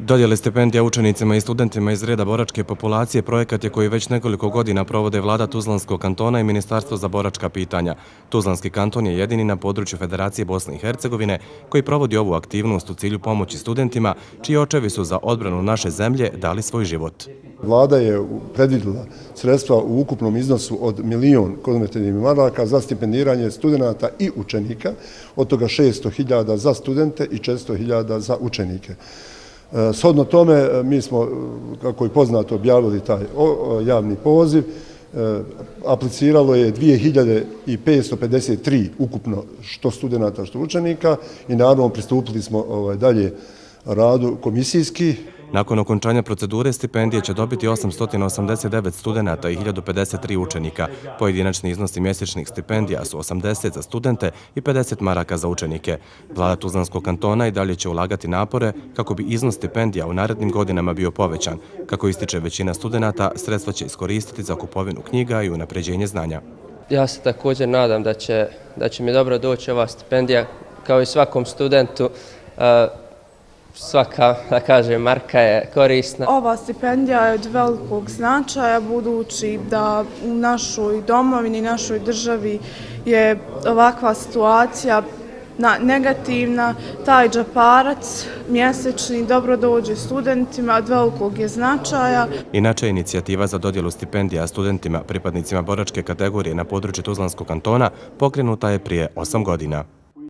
Dodjele stipendija učenicima i studentima iz reda boračke populacije projekat je koji već nekoliko godina provode Vlada Tuzlanskog kantona i Ministarstvo za boračka pitanja. Tuzlanski kanton je jedini na području Federacije Bosne i Hercegovine koji provodi ovu aktivnost u cilju pomoći studentima čiji očevi su za odbranu naše zemlje dali svoj život. Vlada je predvidjela sredstva u ukupnom iznosu od 1.000.000 konvertibilnih maraka za stipendiranje studenata i učenika, od toga 600.000 za studente i 400.000 za učenike. Shodno tome, mi smo, kako je poznato, objavili taj javni poziv. Apliciralo je 2.553 ukupno što studenata, što učenika i naravno pristupili smo dalje radu komisijski. Nakon okončanja procedure stipendije će dobiti 889 studenata i 1053 učenika. Pojedinačni iznosi mjesečnih stipendija su 80 za studente i 50 maraka za učenike. Vlada Tuzlanskog kantona i dalje će ulagati napore kako bi iznos stipendija u narednim godinama bio povećan. Kako ističe većina studenata, sredstva će iskoristiti za kupovinu knjiga i unapređenje znanja. Ja se također nadam da će mi dobro doći ova stipendija, kao i svakom studentu. Svaka, da kažem, marka je korisna. Ova stipendija je od velikog značaja budući da u našoj domovini, našoj državi je ovakva situacija negativna. Taj džeparac mjesečni dobro dođe studentima, od velikog je značaja. Inače, inicijativa za dodjelu stipendija studentima pripadnicima boračke kategorije na području Tuzlanskog kantona pokrenuta je prije 8 godina.